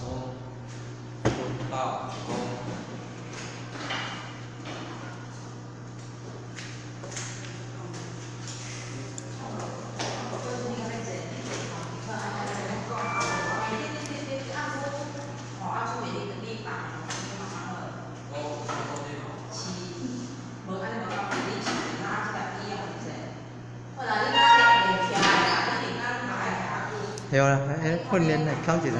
公，大公。hiểu làคนเรียนnàyเข้าจิต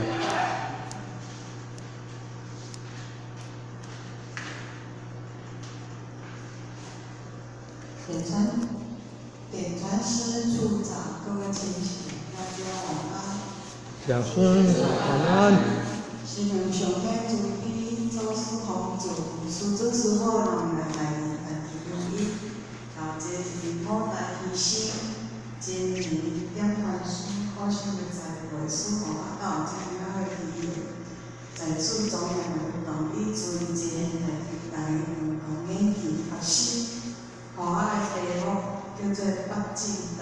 点传师处长，各位亲戚，大家晚安。讲师晚安。是能上天主的做事同做，师祖师父人来来容易，头这是好大牺牲，今年点传师好想要在为师父阿道这样的体验，在此总要同以尊敬来用演技学习，和我的题目叫做北进道。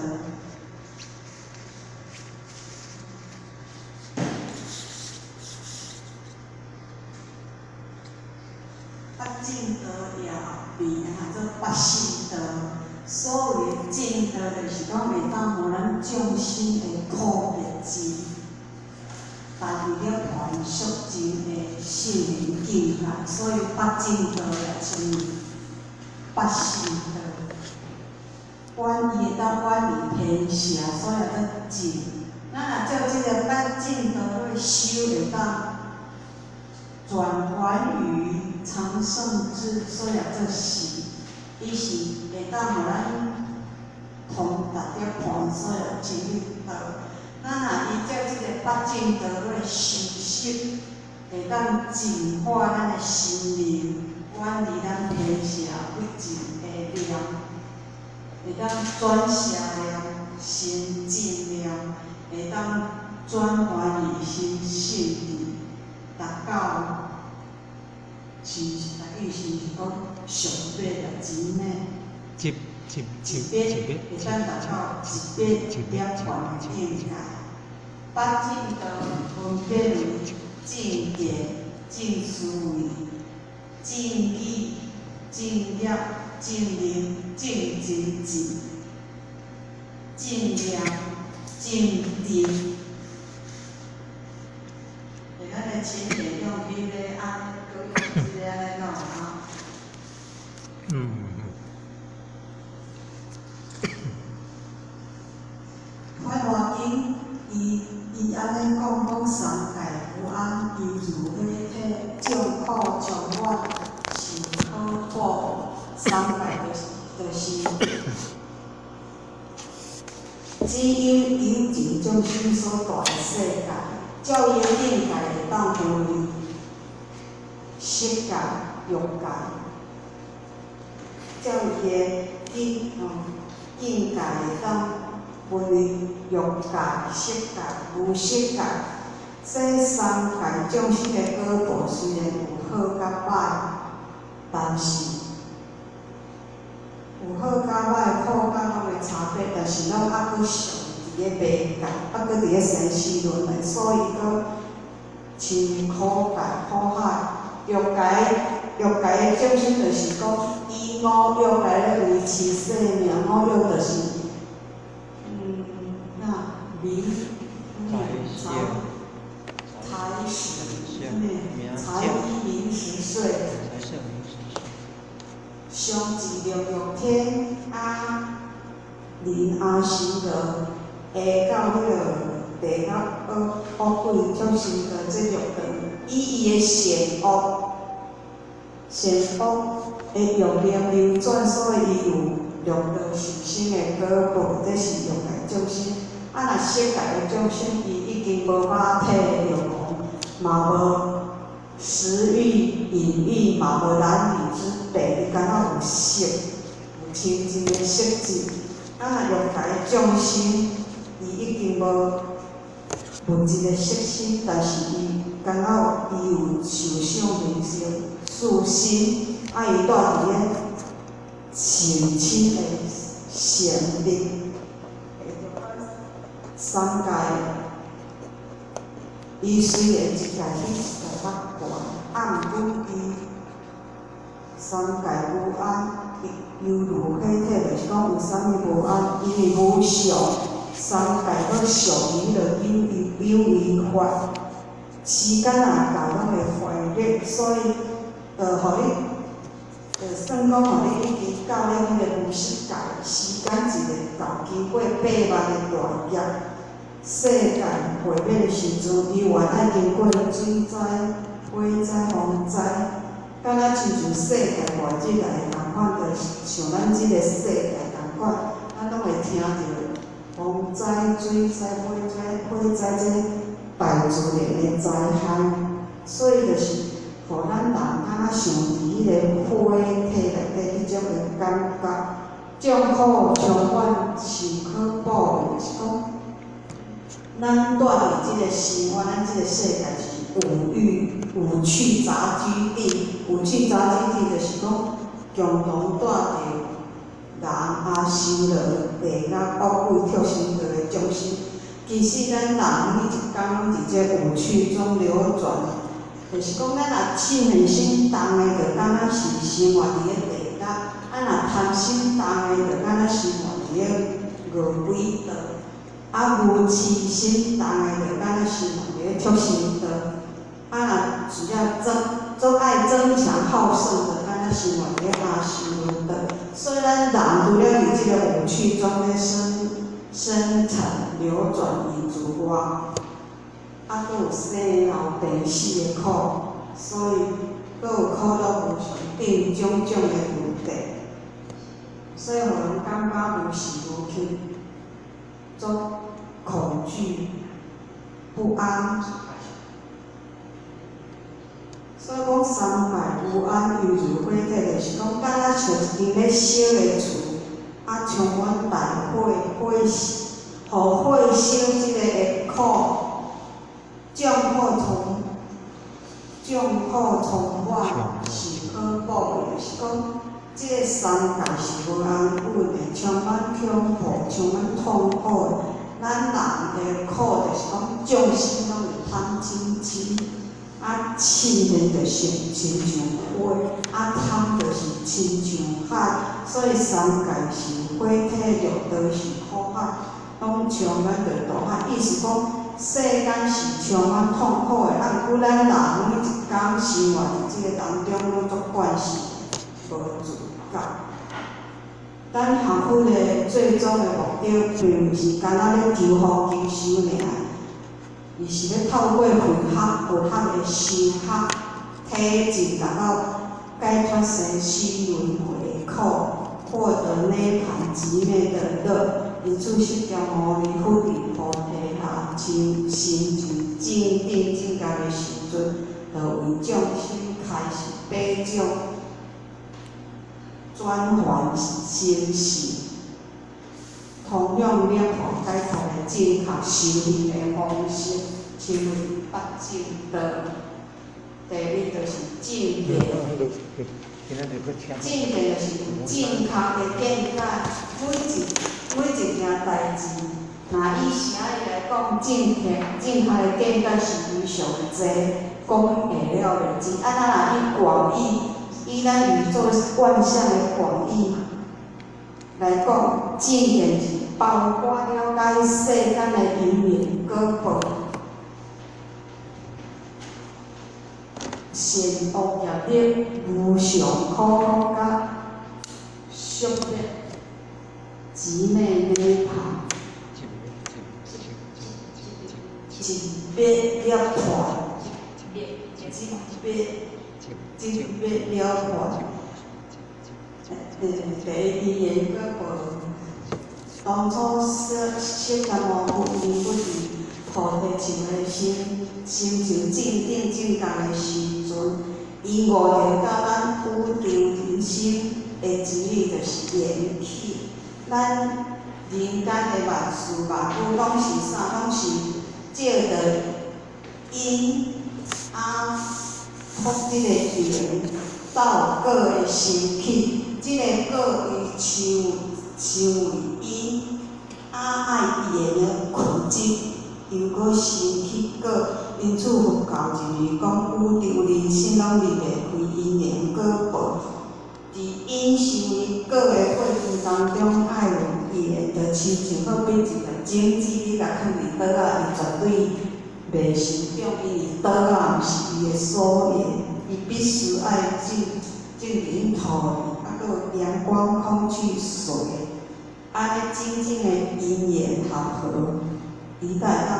北进道也变啊做北信道，所谓进道就是讲袂当互咱众生的苦别尽，但为了传俗人的信念敬爱，所以北进道也称为北信道。管伊会当管理天下，所以叫进。咱若照即个北进道去修，会当转还于常胜之，所以做是，伊是会当互咱通达着判，所以进入道。咱若依照即个北进道去修习，会当净化咱的心灵，管理咱天下不净的量，会当转邪量、生净量，会当转还于心性理，达到。是意思是讲上百个钱呢，一笔会当达到100款境界。北进道分别为正见、正思维、正语、正业、正能、正精进、正量、正定。咱的前面用比咧按。是安尼讲啊。快活经伊安尼讲三界有安居如火体，众苦从我是好报，三界就是只有有情众生所住的世界，照伊境界会当分为色界、欲界，照伊的境界会当分为欲界、色界、无色界。这三界众生的果报虽然有好甲歹，但是有好甲歹、苦甲乐的差别，但是拢还佫尚伫咧迷界，还佫伫咧生死轮回，所以佫亲苦界、苦海。欲界的众生就是讲，以五欲来维持生命，五欲就是，名、财衣名食睡，上至六欲天人神道，下到迄个地到恶鬼众生道这六道。以伊的善恶的欲念流转，所以伊有六道受生的果报，这是欲界众生。若色界的众生，伊已经无法体欲望，嘛无食欲、饮欲，嘛无男女之别，伊敢若有色，有清净的色质。欲界的众生，伊已经无物质的色身，但是伊敢若伊有受想名色四身，伊住伫咧清清的善力，三界伊虽然一界去一界捌悬，暗不伊三界无安，犹如火体，就是讲有啥物无安，因为无常，三界搁属于着有为法，时间啊到拢会坏灭，所以互你算讲互你已经到了迄个无色界，时间一个到，经过8万个大劫，世界毁灭的时阵，伊原来经过水灾、火灾、风灾。敢若亲像世界外即个同款，着像咱即个世界同款，咱拢会听着风灾、水灾、火灾这大自然的灾害，所以着是，互咱人敢若想伫迄个火体内底迄种的感觉，众苦充满，是可怖的，就是讲，咱住伫即个生活，咱即个世界是有趣杂居地。有趣杂居地就是讲，共同住着人修罗、地狱、恶鬼、畜生道的众生。其实咱人每一天拢伫这有趣中流转，就是讲咱若凊的心重的，就敢若是生活伫咧地狱；若贪心重的，就敢若生活伫咧恶鬼道；无痴心重的，就敢若生活伫咧畜生道。若只要做爱争强好胜的，敢若生活伫咧阿修罗道。所以咱人除了伫即个有趣中咧生产流转以之外，搁有生老病死的苦，所以搁有苦恼无常等种种的问题，所以互人感觉无时无刻足恐惧、不安。所以讲三界无安，犹如火体，就是讲敢若像一间咧烧的厝，充满大火，互火烧即个会苦，众苦充满，是可怖的。就是讲，即个三界是无安稳的，充满恐怖，充满痛苦的。咱人的苦，就是讲众生拢有贪嗔痴。嗔的就是亲像火，贪就是亲像海，所以三界是火体六道是苦海，拢充满着大海。意思讲，世间是充满痛苦的，毋过咱人每一天生活伫即个当中，拢足惯势，无自觉。咱学佛的最终的目标，并毋是干那咧求福求寿尔。伊是咧透过佛学的修学，体证达到解脱生死轮回的苦，获得涅槃极美的乐。因此，释迦牟尼佛伫菩提下成就正定境界的时阵，就为众生开始悲种转还生死。同样念佛解脱的正确修行的方式，称为八正道。第二就是正见，正见就是有正确的见解，每一件代志，若以啥来讲，正确的见解是非常济，讲会了袂尽。咱若以广义，以咱宇宙万象的广义来讲，正见是包括了解世间的因缘果报、善恶业力、无常苦苦甲宿灭、极美涅槃、尽灭涅槃、尽灭了槃。第二言果报。当初释迦牟尼佛伫菩提树的成就正定境界的时阵，伊悟了甲咱宇宙人生的真理，就是缘起。咱人间的万事万物拢是啥？拢是借着因托即个缘到果的生起，即个果伊成为因爱缘的困境，又搁生起果，因次佛教就是讲，宇宙人生拢离袂开因缘果报。伫因受因果的过程当中，爱有缘，就亲像好比一个种子，你甲放伫倒仔，伊绝对袂成长，因为倒仔毋是伊的所缘，伊必须爱种伫土里，啊，搁有阳光、空气、水，安尼真正的因缘合合，伊才会当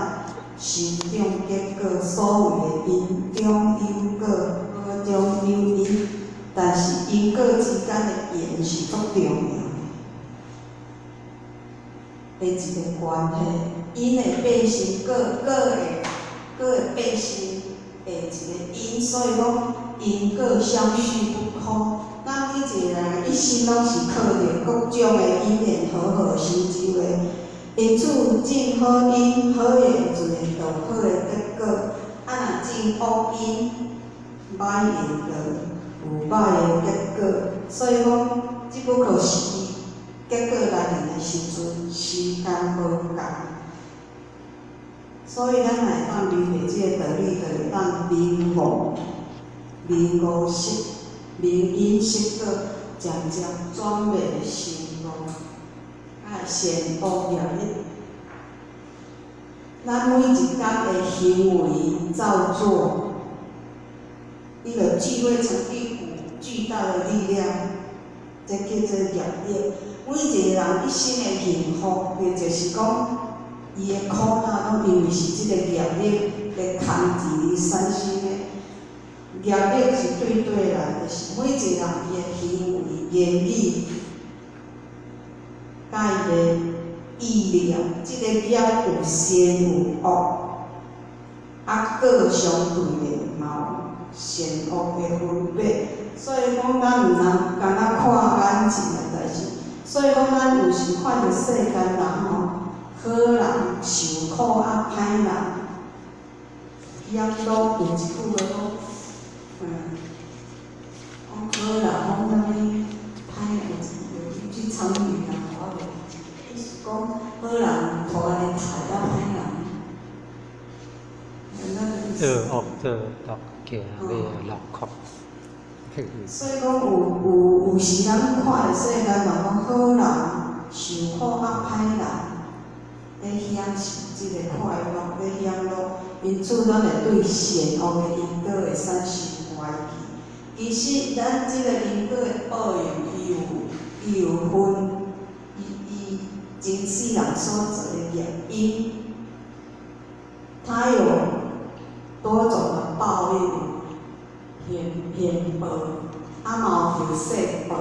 成长结果。所谓的因中有果，果中有因。但是因果之间的缘是足重要的一个关系，因会变成果，果会变成一个因，所以讲因果相续不空。咱每一个人一生拢是靠着各种的因缘和合成就的，因此种好因，好缘自然就好的结果；啊，若种恶因，歹缘就有歹的结果，所以讲，只不过是结果来临的时阵，时间无共。所以咱会当明白这个道理，就会当明悟、明悟识、明因识果，渐渐转变成功，爱善恶业力。咱每一天的行为造作。伊就聚会成一股巨大的力量，这叫做业力。每一个人一生的幸福，也就是讲，伊的苦难拢因为是即个业力的控制伊产生的。业力是对来，就是每一个人伊的行为、言语、甲伊的意念，即个业有善有恶，啊，各相对的嘛。善恶的分别，所以讲咱毋通干那看眼前的代志。所以讲咱有时看着世间人吼，好人受苦啊，歹人养老有一句话讲，讲好人讲啥物，歹人有去参与啊，我袂，意思讲好人拖来杀了歹人。ออกดอกแก่เรียหลอกขอบ所以讲有时咱看的世间嘛，讲好人受苦啊，歹人咧享受即个快乐，咧享乐，因此咱会对善恶的因果会产生怀疑。其实咱即个因果的报应，伊有分，伊前世人所做的业因，它有多种的报应，现报，啊嘛有世报，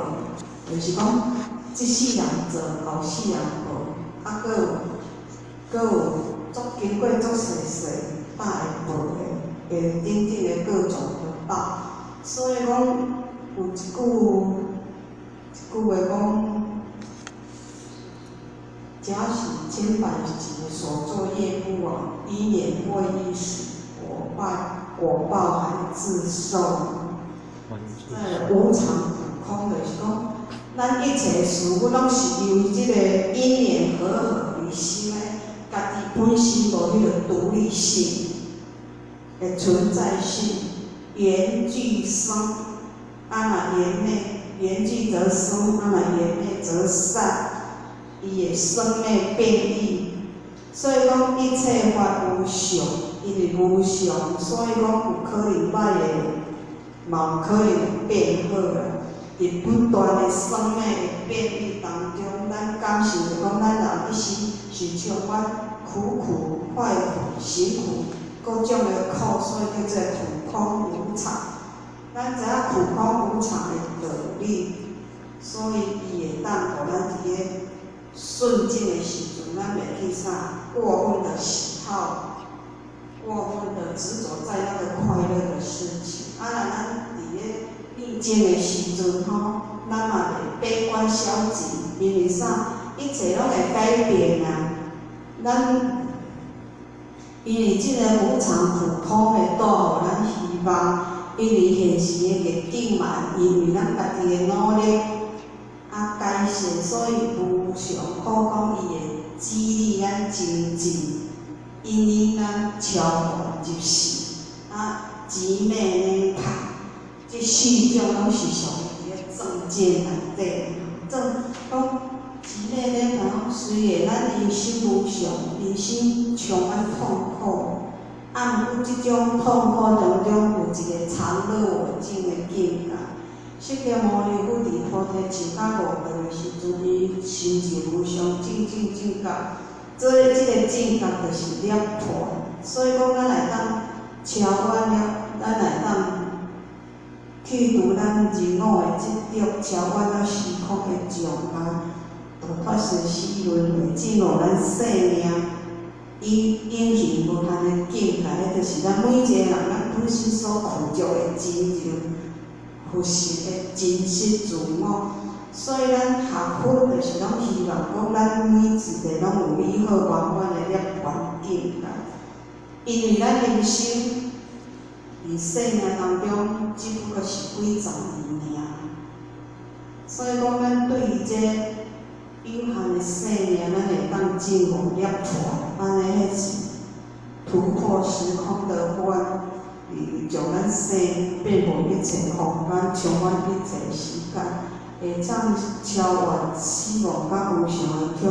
就是讲，即世人做，后世人报，啊，佫有经过足世大的报的，等的各种的报。所以讲有一句话讲，假使千百劫所作业不亡，因缘或一时，果报还自受。无常苦空就是讲，咱一切事物拢是由于即个因缘和合而生的，家己本身无迄个独立性的存在性，缘聚生，啊若缘聚则生，啊若缘灭则散，伊的生灭变异。所以讲一切法无常，因为无常，所以讲有可能歹的，嘛有可能变好啦。伫不断的生命的变异当中，咱感受着讲，咱人一生是充满苦快苦、辛苦各种的苦，所以叫做苦空无常。咱知影苦空无常的道理，所以伊会当互咱伫个顺境的时阵，咱袂去啥过分的喜好，过分的执着在那个快乐的事情。啊，咱伫个逆境的时阵吼，咱嘛袂悲观消极，因为啥？一切拢会改变啊。咱因为即个无常苦空会带互咱希望，因为现实的逆境嘛，因为咱家己的努力啊改善，所以无常苦空伊会激励咱精进，引领咱超越入世。钱内呢卡，即四种拢是属于伫正戒内底。正讲钱内呢卡，虽然咱人生无常，人生充满痛苦，毋过即种痛苦当中有一个常乐我净的境界。释迦牟尼佛伫菩提树下悟道的时阵，伊心智无常，正觉。做即个正觉就是涅槃，所以讲咱来当超越了，咱来当去除咱人我的执着，超越了时空的障碍，度脱生死轮回，进入咱生命永恒无限的境界。迄就是咱每一个人咱本身所具足的真正佛性的真实自我。所以咱学佛就是拢希望讲，咱每一个拢有美好圆满的涅槃境界。因为咱人生伫生命当中，只不过是几十年尔，所以讲咱对于这有限的生命，咱会当进入涅槃，安尼迄是突破时空的关，将咱生变无一切空间，充满一切时间。会当超越死亡甲无常的恐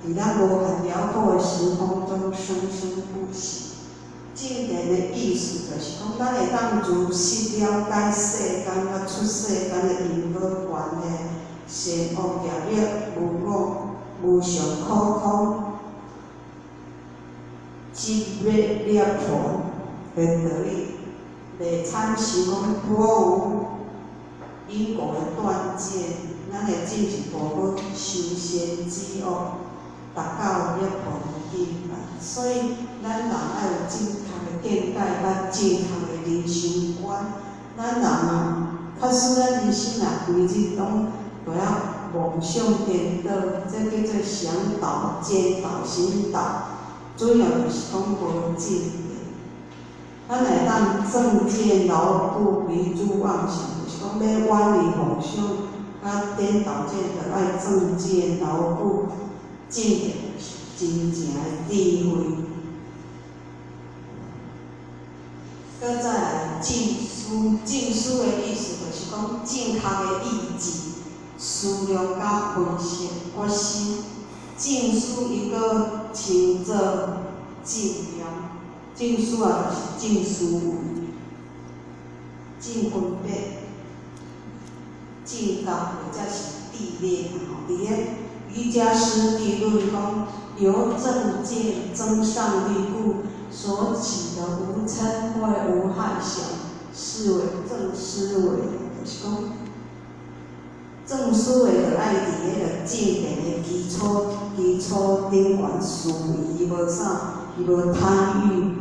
惧，伫咱无限辽阔的时空中生生不息。正言的意思就是讲，咱会当如实了解世间甲出世间的因果关系、善恶业力、无我、无常苦空、即灭涅槃的道理，袂产生讲破有因果的断见，咱会进一步去修善积恶，达到涅槃的境界。所以，咱人要有正确的见解，甲正确的人生观。咱人假使咱人生规日拢都要妄想颠倒，这叫做想倒、见倒、行倒，主要就是讲无正见。咱会当正见牢固，离诸妄想。讲要远离妄想，甲颠倒见，就爱正见牢固，正见是真正的智慧。搁再来正思，正思的意思就是讲正确的意志、思量甲分析决心。正思伊搁称作正量，正思啊就是正思维、正分别。正觉或者是地裂，伫咧瑜伽师地论讲，由正见增上力故，所起的无嗔恚、无害想，是为正思维。就是讲，正思维就爱伫迄个正见的基础顶悬思维，伊无啥，伊无贪欲、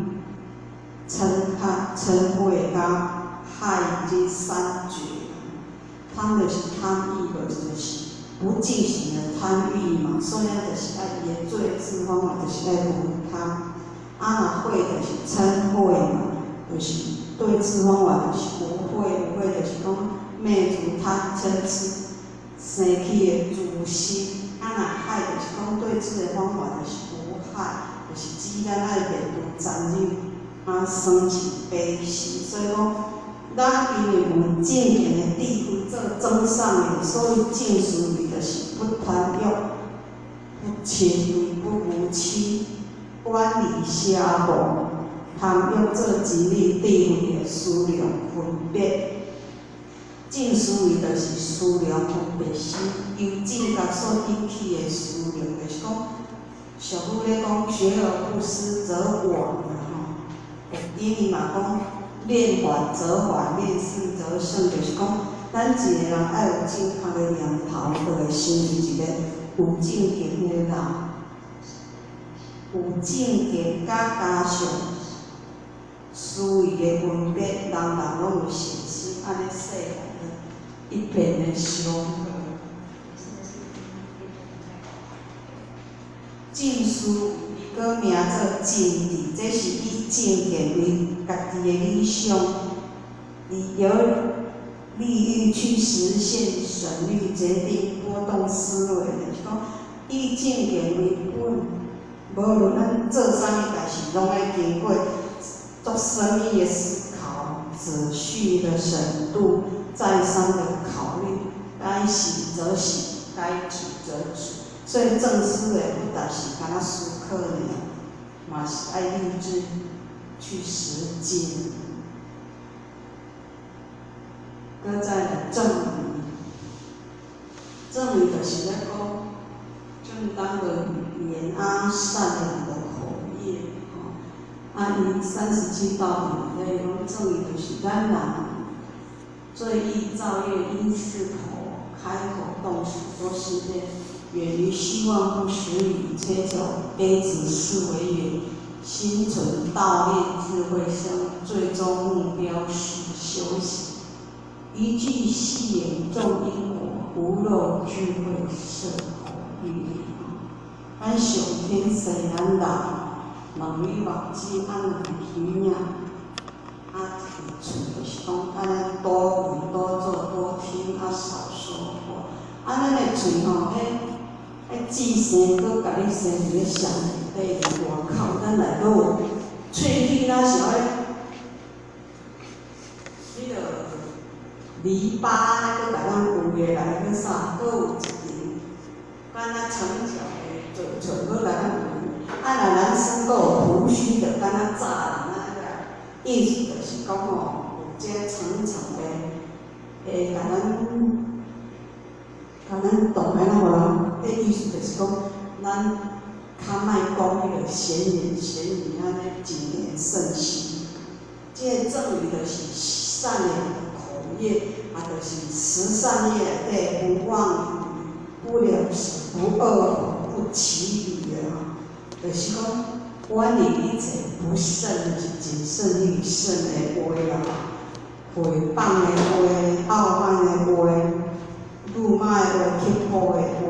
嗔恚甲害这三绝。贪就是贪欲，就是不进行的贪欲嘛，所以咱就是爱伊的做事方法，就是爱无贪。若悔就是嗔恚嘛，就是对治方法就是无悔，无悔就是讲灭除贪嗔痴生起的自心。若害就是讲对治的方法就是无害，就是指咱爱灭除残忍，生起悲喜，所以讲。咱因为有正见的智慧做增上的，所以正思维就是不贪欲、不嗔不无痴、远离邪恶、贪欲做真理智慧的思量分别。正思维就是思量分别心，由正觉所引起的思量，就是讲，俗语咧讲，学而不思则罔啦吼。英语嘛讲。练还则还，练胜则胜，就是讲，咱一个人爱有正确的念头，就会成为一个有正见的人。有正见甲加上思维的分别，人人拢有信心，安尼世界一片的祥和。正思。个名做正理，这是以正见为家己的理想，由利益去实现旋律决定波动思维，就是讲以正见为本，无论咱做啥物代志，拢爱经过足做生命的思考、仔细的审度、再三的考虑，该喜则喜，该止则止。所以正思的不但是敢若思考尔，嘛是爱立志去实践。搁再来正语，正语就是咧讲正当的语言啊，善良的口业。因37道里咧讲正语就是咱人最易造业因是口，开口动手都是咧远离虚妄不实语，切求悲子是为远，心存道业智慧生，最终目标是修行。一句细言重因果，无漏智慧摄口语。咱上天西咱人，问你目睭安两鱼仔，嘴就是讲安尼多闻多做多听，少说话。安尼个嘴吼，迄智生搁甲你生伫咧上内底外口，咱内搁有喙齿若是迄个篱笆，搁甲咱围下来，搁啥？搁有一条敢若长条的嘴唇，搁来咱围。若咱身搁有胡须，就敢若早人个意思，就是讲吼，有这层层的，甲咱动安怎互人？意思就是讲，咱较莫讲迄个闲言闲语，安尼谨言慎行。这个正语就是善良的口业，就是十善业内底不妄语、不了实、不恶口、不绮语的就是讲远离一切不慎谨慎语慎的话诽谤的话、傲慢的话、辱骂的话、刻薄的话、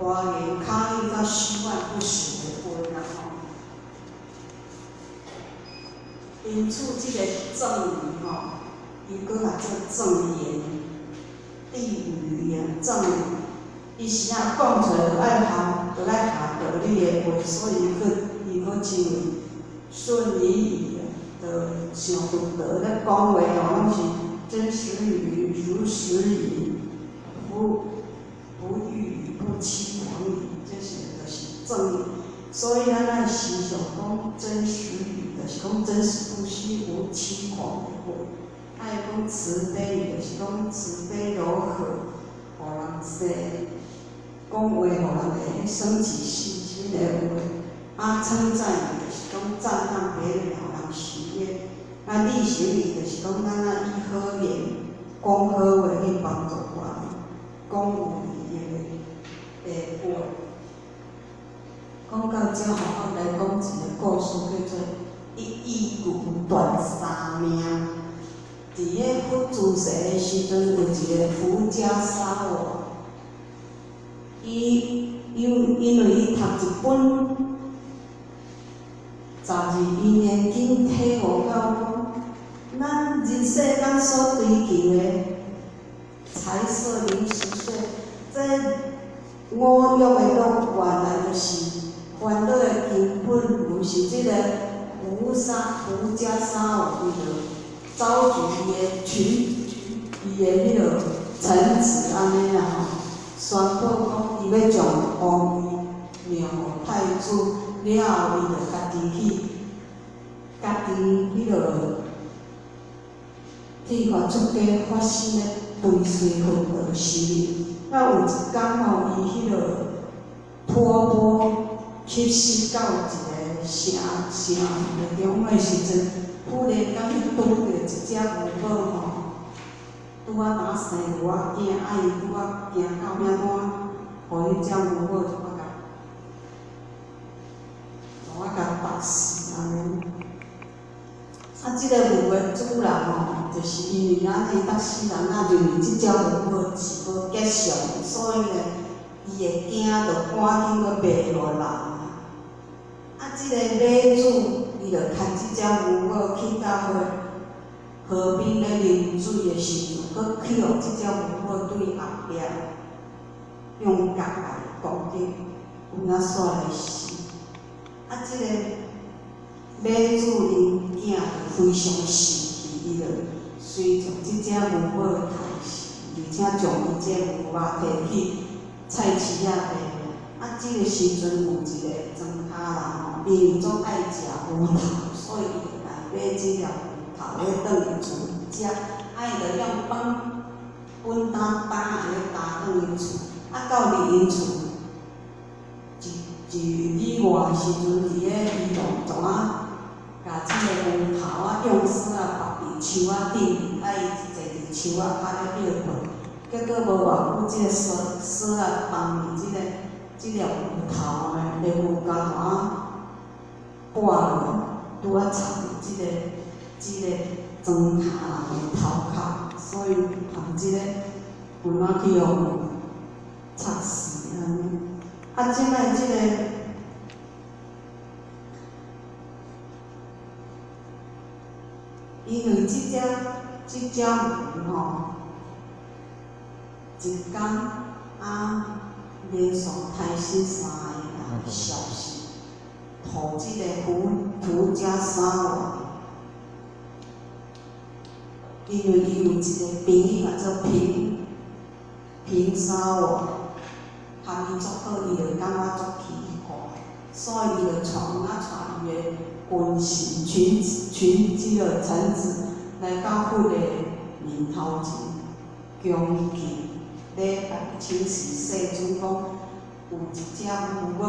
花言巧语甲虚幻不实的话因此，这个正语伊搁来做正言、谛语言、正语，伊是啊讲出来就爱学道理的话，所以伊搁真顺理的上道德咧讲话拢是真实语、如实语，不逾语、不欺谎语，这就是正语。所以咱爱时常讲真实语，就是讲真实不虚、无欺谎的话。爱讲慈悲语，就是讲慈悲柔和，互人说讲话，互人会生起信心的话。称赞语就是讲赞叹别人，互人喜悦。例行语就是讲咱以好言、讲好话去帮助别人，讲有利的话。讲到这，好好来讲一个故事，叫做一义牛断三命。伫咧佛住世的时阵，有一个富家沙娃，因为伊读一本12年经体悟到讲，咱人世间所追求的财色名食睡，这五欲的拢原来就是烦恼的根本，毋是即个富家沙娃伊就召集伊的迄个臣子安尼啦吼，宣布讲伊要将王位让互太子，了后伊就家己迄个去互出家发心咧追随佛道事。有一天吼，伊迄个托钵吸食到一个城内中的时阵，忽然间伊拄着一只牛宝吼，拄啊打生牛仔囝，伊拄啊行到遐单，互迄只牛宝就甲打死安尼。即个牛的主人吼，就是因为咱迄搭死人认为即只牛宝是无吉祥，所以呢，伊会惊，就赶紧搁卖落人。即个马主伊就牵即只牛宝去到河边咧啉水的时阵，搁去互即只牛宝对后壁用角来攻击，有影煞来死。即个马主因惊囝就非常生气，伊就随从即只牛母杀死，而且将伊只牛肉摕去菜市仔卖。啊，即个时阵有一个庄稼人吼，因为总爱食牛头，所以伊就来买即条牛头要转去厝食。啊，伊就用本担安尼担转因厝。啊，到伫因厝，一里外时阵，伫咧鱼洞总啊，甲即个牛头啊用绳啊绑伫树仔顶，啊伊坐伫树仔骹咧吊困。结果无偌久，即个绳啊绑伫即个牛头呢，就有甲啊挂落，拄啊插伫即个庄稼人的头壳，所以含即个牛仔去互插死安尼。啊，即摆即个因为即只牛吼，一天啊连续胎生3个人消息，互即个胡家三外，因为伊有一个朋友叫做平沙外，含伊足好，伊就感觉足奇怪，所以伊就传伊的军士即个臣子来到府的面头前，恭敬礼拜请示世主讲，有一只牛母，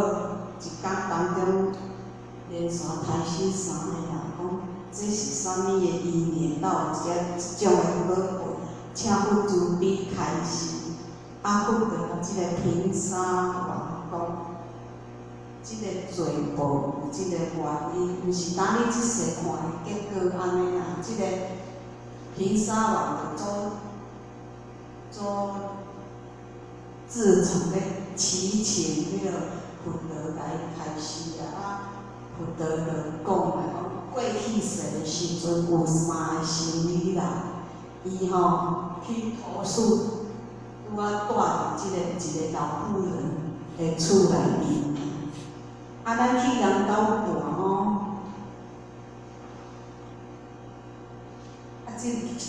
一天当中连续胎生3个人，讲这是啥物的意念？哪有一种的宝贝？请佛慈悲开示。啊，佛就甲即个平沙王讲，即个罪报有即个原因，毋是当你即世看的结果安尼啦。即个平沙王就做自诚咧祈请迄个佛陀来开示啊，佛陀就讲来讲，过去世的时阵有3个修女人，伊吼去投诉。拄啊住伫一个老妇人的厝内面，啊，咱去人兜看吼，啊，即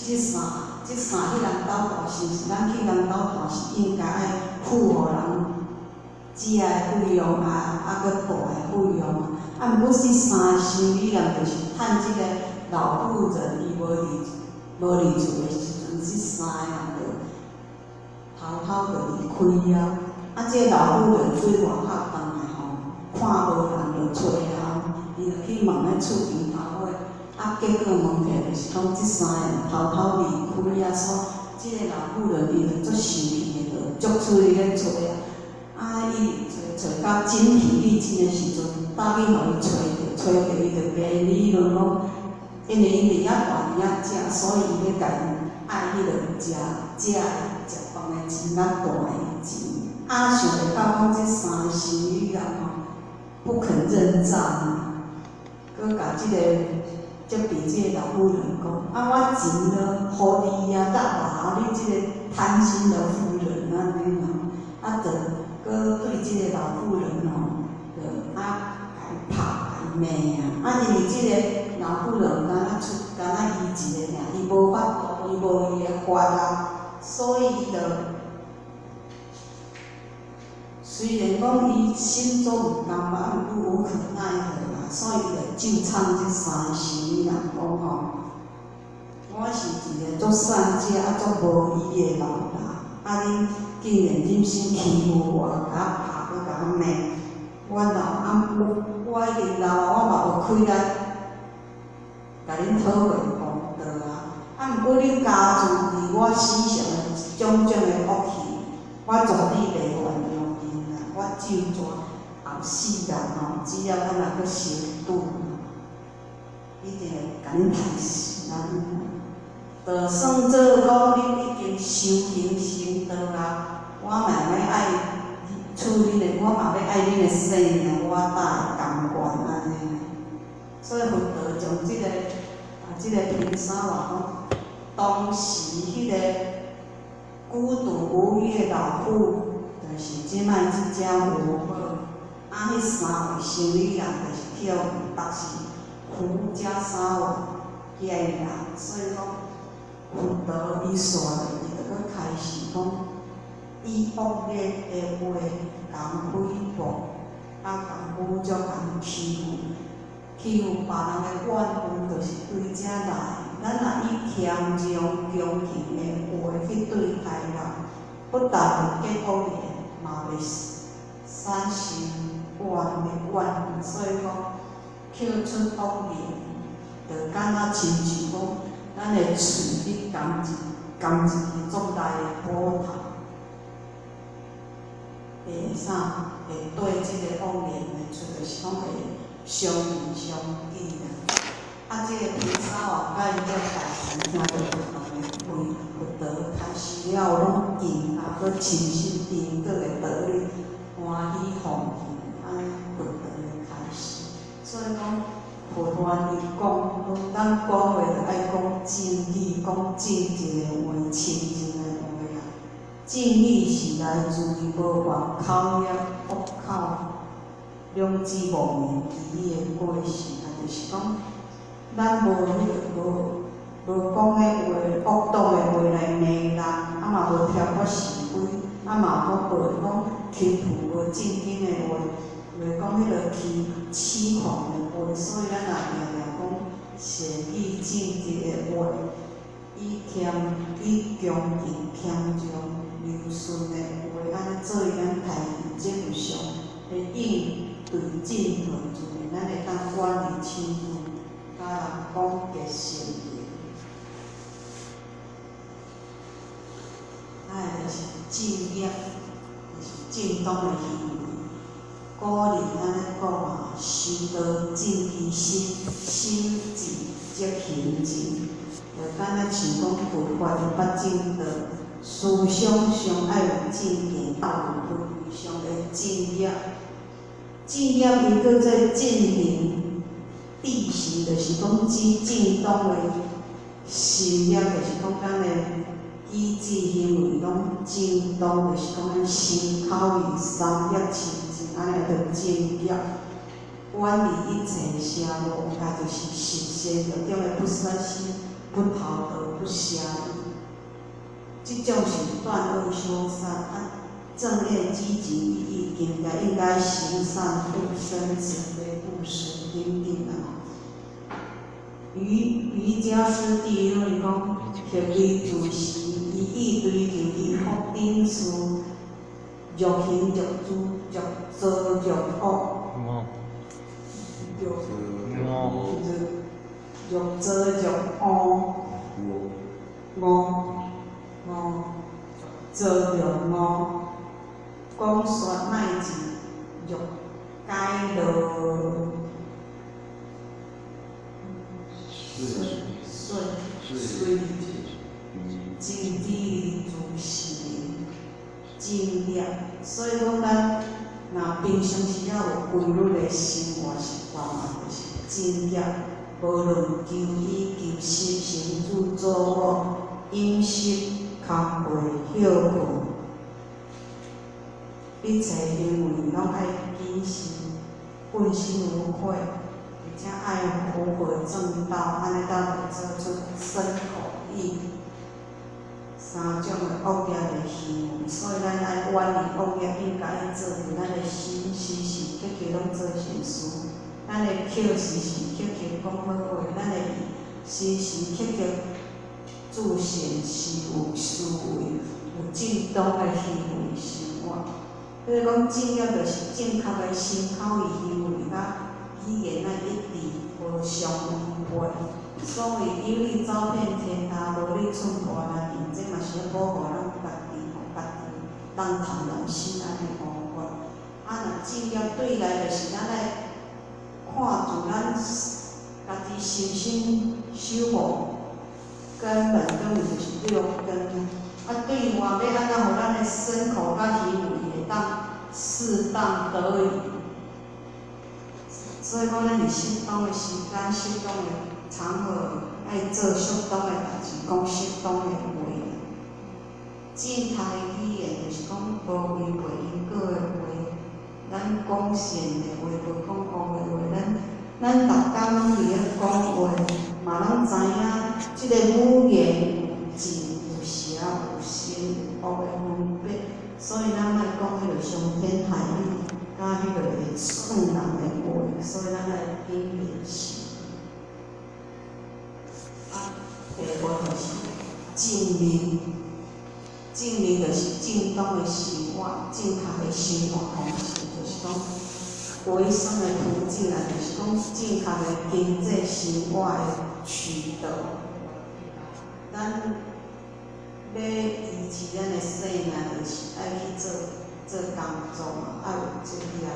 三去人兜看，是毋是咱去人兜看是应该爱付互人食的费用啊，搁住的费用啊。啊，毋过即3个修女人就是趁即个老妇人伊无离厝的时阵，即3个人就偷偷就离开了。啊，即个老妇人对外口回来吼，看无人就找后，伊就去问咧厝边头尾，啊，结果问起就是讲，即3个人偷偷离开啊，所即个老妇人伊就足生气的，就足出去咧找啊。啊，伊找到精疲力尽的时阵，到去互伊找着伊就跟理论讲，因为伊伫遐大伫遐食，所以伊要家爱迄落食饭的钱较大的钱。啊，想袂到讲这3个修女人吼，不肯认账，佮甲即比即个老妇人讲，啊，我钱都互你啊，甲你即个贪心的妇人安尼嘛，啊，就佮对即个老妇人吼，就拍骂啊，啊，因为即个老妇人敢若伊一个尔，伊无法度，伊无伊的法啊，所以伊就虽然讲伊心中有感觉，毋过无可奈何啦，所以就唱这3个修女人讲吼，我是一个足善者，啊足无义的老人，啊恁竟然忍心欺负我，甲我拍，佮甲我骂，我老我已经老啊，我嘛有气力，甲恁讨回公道啊！啊，毋过恁加诸伫我身上的种种的恶气，我绝对袂原谅恁啦！我就绝后世人吼，只要咱若搁相拄，一定会甲恁杀死咱。就算做讲恁已经修行成道啊，我嘛要爱处恁的，我嘛要爱恁的性命，我才会甘愿安尼。所以佛陀将即个平沙话讲，当时迄个孤独无依的老妇，就是即摆即只牛母，啊，迄3位修女人就是去互当时福加三位言啦，所以讲福德伊煞咧，伊就搁开始讲以恶劣的话共诽谤，共侮辱、共欺负别人的怨恨，就是对遮来。咱若以谦让、恭敬的话去对待人，不但袂结恶缘，嘛袂产生怨恨。所以讲，扣出恶缘，就敢若亲像讲，咱的喙去甘一个重大的波头，会啥？会对即个恶缘的出，就是讲会相应相抵啦。即个菩萨哦，甲伊遮大谈听到不同的为福德，开始了拢应搁亲身颠倒的道理，欢喜奉献，安尼福德的开始。所以讲，佛陀伊讲，咱讲话就爱讲正理，讲正直的话，清净的话啦。正理是来自于无外口业恶口，两字无明，其的过失，就是讲。咱无讲个话，恶毒的话来骂人，嘛无挑拨是非，嘛无讲欺负无正经的话，袂讲迄个欺狂的话，所以咱也常常讲善语正直的话，以恭敬、谦让、柔顺的话，安尼做咱台这部上会应对进退，就是咱会当管理清楚。甲人讲结善缘，就是正业，就是正当的行为。古人安尼讲啊，修道正其心，心静则行静。就敢若像讲佛法的八正道，思想上爱有正见，道有分为上的正业。正业伊搁在正行。必行就是讲只正当的行业，就是讲咱的机智行为拢正当，就是讲咱身口意三业清净，安尼叫正业。管理一切社务，也就是实现着种的不杀生、不逃得、不邪淫。即种是断恶修善，正念积极意义，应该行善、护身、慈悲、布施等等啊。瑜伽师地论讲，学为自时，以意追求以福顶事，欲行欲知，欲做欲恶。欲做欲恶。做欲恶，讲说乃至欲改乐。随正理自行正业，所以讲咱若平常时也有规律的生活习惯嘛，就是正业，无论求医、求生、成主、做我、饮食、工课、休困，一切行为拢爱谨慎，问心无愧。而且爱符合正道，安尼才会做出身口意三种的恶业的行为。所以咱爱远离恶业，应该做伫咱的心时时刻刻拢做善事，咱的口时时刻刻讲好话，咱的意时时刻刻做善事，有思维，有正当的行为生活。所以讲正业就是正确的身口意行为甲。语言咱一致无相违背，所谓有理走遍天下，无理寸步难行，这嘛是要保护咱家己，家己当谈人心安尼方法。若正业对来就是咱来看住咱家己身心守护，根本根就是六根。对外要安怎互咱的身口甲行为会当适当得宜。所以讲，咱伫适当的时间、适当的场合，爱做适当的代志，讲适当的话。正确的语言就是讲无违背因果的话，咱讲善的话，无讲恶的话，咱咱逐工伫咧讲话，嘛拢知影，即个语言有正有邪，有善有恶的分别，所以咱莫讲迄个伤天害理，甲迄个会损人的话，所以咱来避免是。第五就是正面，正面就是正当的生活，正确的生活方式，就是讲。卫生的途径啊，就是讲正确的经济生活的渠道。咱要维持咱的生命，就是爱去做工作嘛，爱有职业，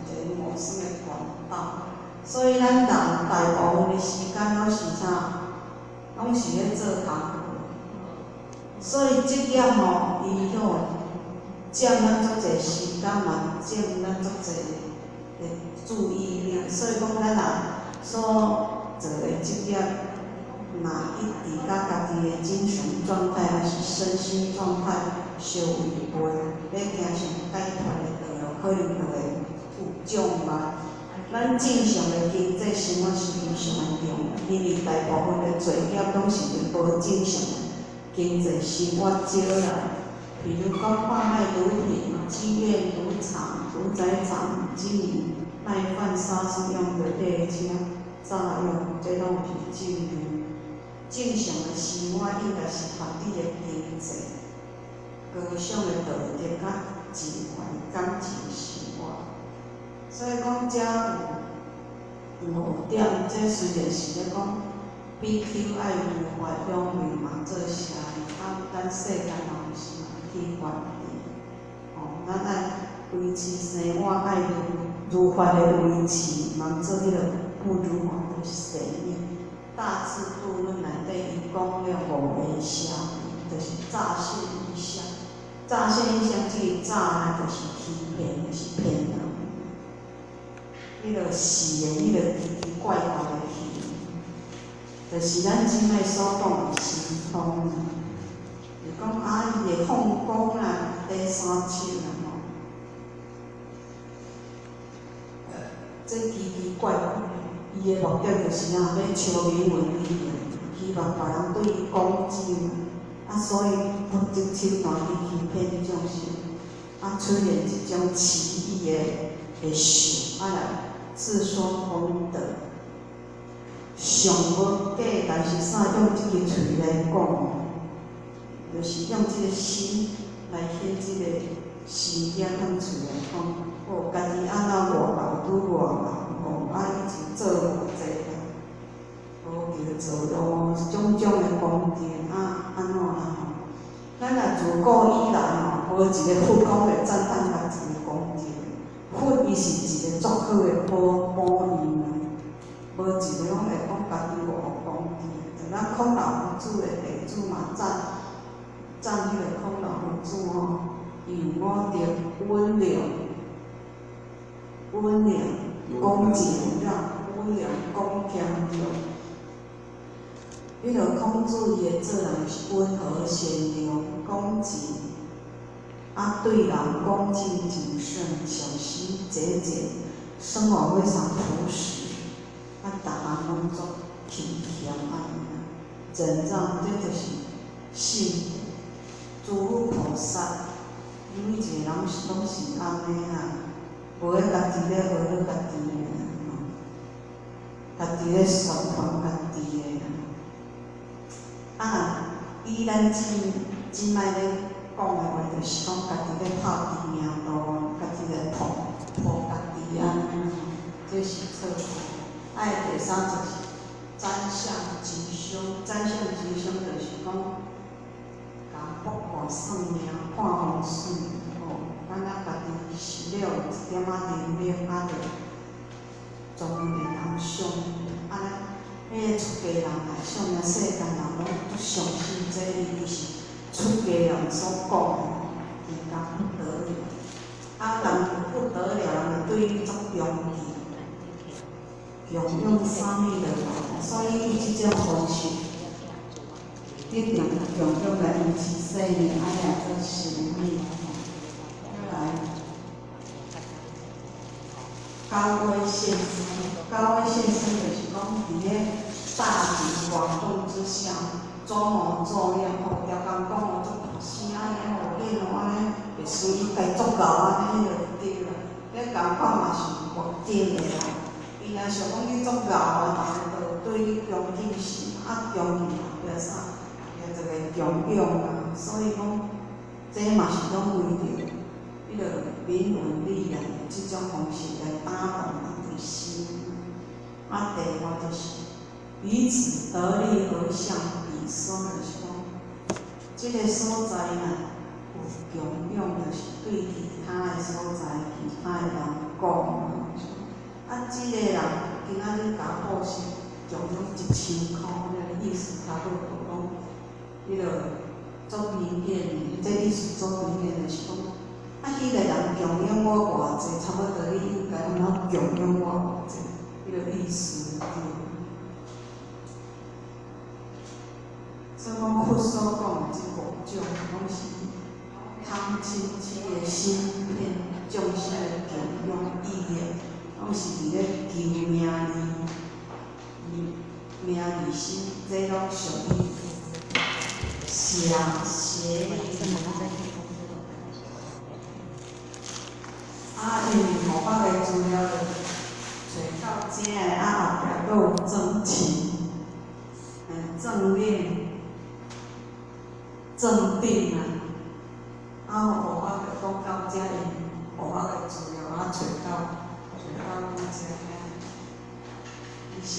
一个谋生的管道。所以咱人大部分的时间拢是啥？拢是咧做工课。所以职业吼，伊迄占咱足侪时间嘛，占咱足侪。注意力，所以讲咱人所做的职业，若一直甲家己的精神状态还是身心状态相违背，要行上解脱的道路，可能就会有障碍。咱正常的经济生活是非常的重要，因为大部分的作业拢是伫无正常的经济生活招来，比如讲贩卖毒品、妓院、赌场、屠宰场、经营。卖贩杀生用的猎枪、炸药，这拢是正面。正常的生活应该是合理的经济、高尚的道德甲情怀感情生活。所以讲，遮有5点，这虽然是咧讲 BQ 爱如法中民嘛做社会，咱世间嘛有时去管理，咱爱维持生活爱如法的维持，嘛做迄个不如法的生命。大智度论内底伊讲了5个社会，就是诈现一项。诈现一项，即个诈呢，就是欺骗，就是骗人。迄个是的，迄个奇奇怪怪的戏，就是咱即摆所讲的神通。就讲啊，伊会放光啦，第三手啦吼。这奇奇怪怪，伊的目的就是要敲名闻利的，希望别人对伊恭敬，所以不就手段去欺骗众生，出现这种奇异的事，来自说功德。上无假，但是啥用这个嘴来讲，就是用这个心来显这个事件用嘴来讲。家己安怎偌老拄偌老，一直做偌济啦，叫做种种的功德安怎啦？咱若自古以来无一个佛讲会赞叹家己的功德，佛伊是一个足好的保佑，无一个拢会讲家己偌功德。就咱孔老夫子的弟子嘛赞迄个孔老夫子以我的温良。温良恭俭让，温良恭俭让。迄个孔子伊会做人是温和贤良、恭俭，对人恭敬谨慎、小心节俭，生活非常朴实。逐项拢做体贴安尼，忍让这就是幸福。诸佛菩萨，每一个人拢是安尼啦。无咧家己咧学咧家己诶，家己咧宣传家己诶。以咱即摆咧讲诶话，就是讲家己咧拍知名度，家己咧抱家己啊，这是错误。第三就是占相吉凶，占相吉凶就是讲，甲卜卦算命、看风水。咱家己是了一点仔能力，就全面人上，迄个出家人来上命，世间人拢不相信这伊是出家人所讲的，人家不得了。人不得了，人就对伊足中意，用啥物来，所以伊即种方式，一定用来维持生命，做生命。高危现身，高危现身就是讲伫咧大庭广众之下装模作样，吼，条工讲哦，做大声安尼吼，紧哦安尼，会随伊家作搞安尼就对啦。迄共款嘛是环境的啦。伊若想讲你作搞啊，大家就对你恭敬心，啊恭敬后壁啥，也就会敬仰啦。所以讲，这嘛是拢为着迄个民文理来即种方式来打动人的心。啊，第二就是彼此得利而相彼说，就是讲，即个所在呐，有供养，就是对其他的所在、其他的人讲。啊，即个人今仔日甲布施供养1000箍，迄个意思差不多讲，迄个做明显的，这意思做明显就是讲，啊，迄个人供养我偌济，差不多你应该安怎供养我偌济，迄个意思对。所以讲，佛所讲的即5种，拢是通亲切的心变众生的供养意念。拢是伫咧求名利，名利心，这拢属于邪啊，因为护法的资料就找到正的，啊后壁阁有正气，正念、正定啊，护法就讲到这里，护法的资料啊找到这个。以上。